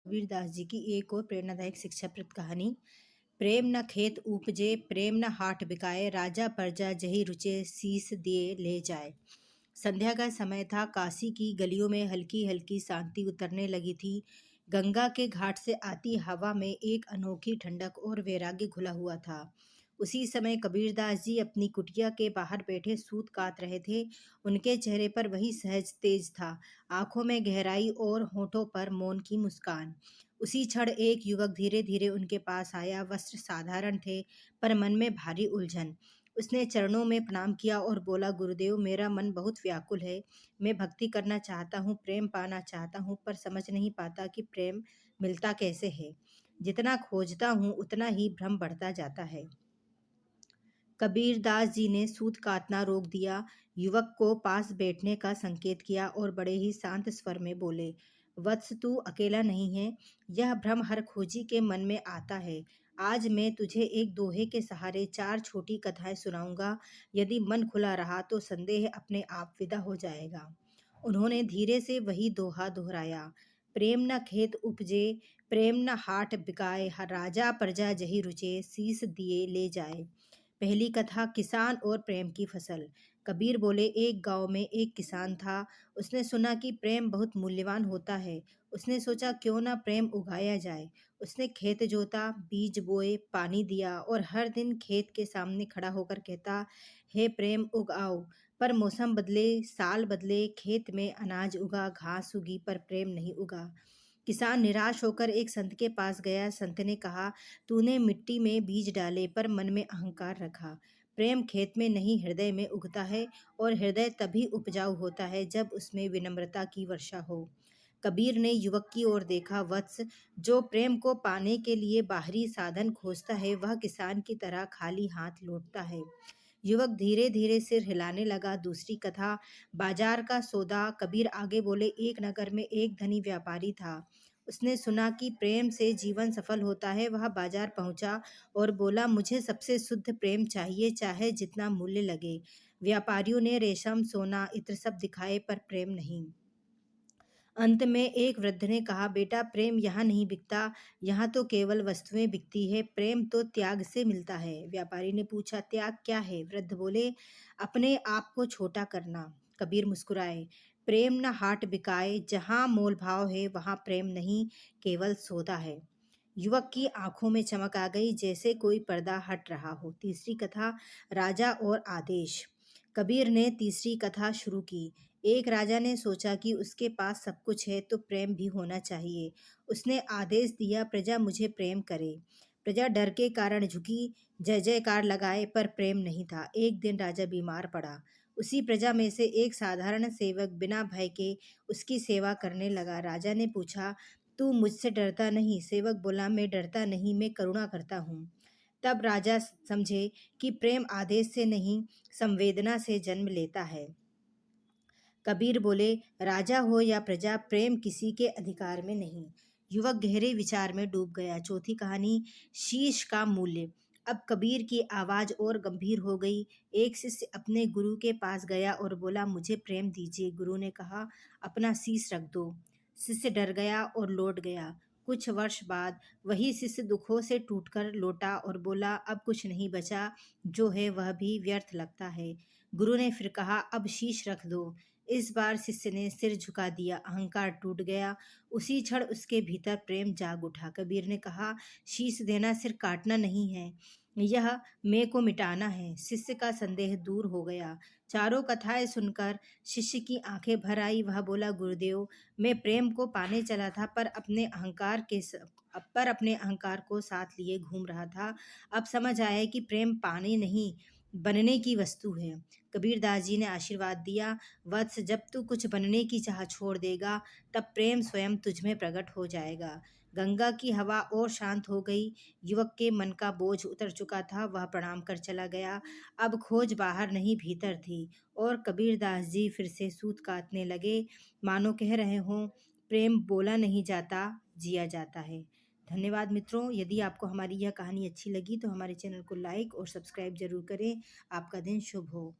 कबीरदास जी की एक और प्रेरणादायक शिक्षाप्रद कहानी। प्रेम न खेत उपजे, प्रेम न हाट बिकाए, राजा प्रजा जही रुचे, शीस दिए ले जाए। संध्या का समय था। काशी की गलियों में हल्की हल्की शांति उतरने लगी थी। गंगा के घाट से आती हवा में एक अनोखी ठंडक और वैराग्य घुला हुआ था। उसी समय कबीरदास जी अपनी कुटिया के बाहर बैठे सूत कात रहे थे। उनके चेहरे पर वही सहज तेज था, आंखों में गहराई और होठों पर मौन की मुस्कान। उसी क्षण एक युवक धीरे धीरे उनके पास आया। वस्त्र साधारण थे, पर मन में भारी उलझन। उसने चरणों में प्रणाम किया और बोला, गुरुदेव, मेरा मन बहुत व्याकुल है। मैं भक्ति करना चाहता हूँ, प्रेम पाना चाहता हूँ, पर समझ नहीं पाता कि प्रेम मिलता कैसे है। जितना खोजता हूँ उतना ही भ्रम बढ़ता जाता है। कबीरदास जी ने सूत काटना रोक दिया, युवक को पास बैठने का संकेत किया और बड़े ही शांत स्वर में बोले, वत्स, तू अकेला नहीं है। यह भ्रम हर खोजी के मन में आता है। आज मैं तुझे एक दोहे के सहारे 4 छोटी कथाएं सुनाऊंगा। यदि मन खुला रहा तो संदेह अपने आप विदा हो जाएगा। उन्होंने धीरे से वही दोहा दोहराया, प्रेम न खेत उपजे, प्रेम न हाट बिकाए, राजा प्रजा जही रुचे, शीस दिए ले जाए। पहली कथा, किसान और प्रेम की फसल। कबीर बोले, एक गांव में एक किसान था। उसने सुना कि प्रेम बहुत मूल्यवान होता है। उसने सोचा, क्यों ना प्रेम उगाया जाए। उसने खेत जोता, बीज बोए, पानी दिया और हर दिन खेत के सामने खड़ा होकर कहता, हे प्रेम, उगाओ। पर मौसम बदले, साल बदले, खेत में अनाज उगा, घास उगी, पर प्रेम नहीं उगा। किसान निराश होकर एक संत के पास गया। संत ने कहा, तूने मिट्टी में बीज डाले पर मन में अहंकार रखा। प्रेम खेत में नहीं, हृदय में उगता है, और हृदय तभी उपजाऊ होता है जब उसमें विनम्रता की वर्षा हो। कबीर ने युवक की ओर देखा, वत्स, जो प्रेम को पाने के लिए बाहरी साधन खोजता है वह किसान की तरह खाली हाथ लौटता है। युवक धीरे धीरे सिर हिलाने लगा। दूसरी कथा, बाजार का सौदा। कबीर आगे बोले, एक नगर में एक धनी व्यापारी था। उसने सुना कि प्रेम से जीवन सफल होता है। वह बाजार पहुंचा और बोला, मुझे सबसे शुद्ध प्रेम चाहिए, चाहे जितना मूल्य लगे। व्यापारियों ने रेशम, सोना, इत्र सब दिखाए, पर प्रेम नहीं। अंत में एक वृद्ध ने कहा, बेटा, प्रेम यहाँ नहीं बिकता, यहाँ तो केवल वस्तुएं बिकती है। प्रेम तो त्याग से मिलता है। व्यापारी ने पूछा, त्याग क्या है? वृद्ध बोले, अपने आप को छोटा करना। कबीर मुस्कुराए, प्रेम न हाट बिकाए, जहाँ मोल भाव है वहाँ प्रेम नहीं, केवल सौदा है। युवक की आंखों में चमक आ गई, जैसे कोई पर्दा हट रहा हो। तीसरी कथा, राजा और आदेश। कबीर ने तीसरी कथा शुरू की। एक राजा ने सोचा कि उसके पास सब कुछ है तो प्रेम भी होना चाहिए। उसने आदेश दिया, प्रजा मुझे प्रेम करे। प्रजा डर के कारण झुकी, जय जयकार लगाए, पर प्रेम नहीं था। एक दिन राजा बीमार पड़ा। उसी प्रजा में से एक साधारण सेवक बिना भय के उसकी सेवा करने लगा। राजा ने पूछा, तू मुझसे डरता नहीं? सेवक बोला, मैं डरता नहीं, मैं करुणा करता हूँ। तब राजा समझे कि प्रेम आदेश से नहीं, संवेदना से जन्म लेता है। कबीर बोले, राजा हो या प्रजा, प्रेम किसी के अधिकार में नहीं। युवक गहरे विचार में डूब गया। चौथी कहानी, शीश का मूल्य। अब कबीर की आवाज और गंभीर हो गई। एक शिष्य अपने गुरु के पास गया और बोला, मुझे प्रेम दीजिए। गुरु ने कहा, अपना शीश रख दो। शिष्य डर गया और लौट गया। कुछ वर्ष बाद वही शिष्य दुखों से टूटकर लौटा और बोला, अब कुछ नहीं बचा, जो है वह भी व्यर्थ लगता है। गुरु ने फिर कहा, अब शीश रख दो। इस बार शिष्य ने सिर झुका दिया, अहंकार टूट गया। उसी क्षण उसके भीतर प्रेम जाग उठा। कबीर ने कहा, शीश देना सिर काटना नहीं है, यह मैं को मिटाना है। शिष्य का संदेह दूर हो गया। चारों कथाएं सुनकर शिष्य की आंखें भर आई। वह बोला, गुरुदेव, मैं प्रेम को पाने चला था, पर अपने अहंकार को साथ लिए घूम रहा था। अब समझ आया कि प्रेम पाने नहीं, बनने की वस्तु है। कबीरदास जी ने आशीर्वाद दिया, वत्स, जब तू कुछ बनने की चाह छोड़ देगा, तब प्रेम स्वयं तुझ में प्रकट हो जाएगा। गंगा की हवा और शांत हो गई। युवक के मन का बोझ उतर चुका था। वह प्रणाम कर चला गया। अब खोज बाहर नहीं, भीतर थी। और कबीरदास जी फिर से सूत काटने लगे, मानो कह रहे हों, प्रेम बोला नहीं जाता, जिया जाता है। धन्यवाद मित्रों। यदि आपको हमारी यह कहानी अच्छी लगी तो हमारे चैनल को लाइक और सब्सक्राइब जरूर करें। आपका दिन शुभ हो।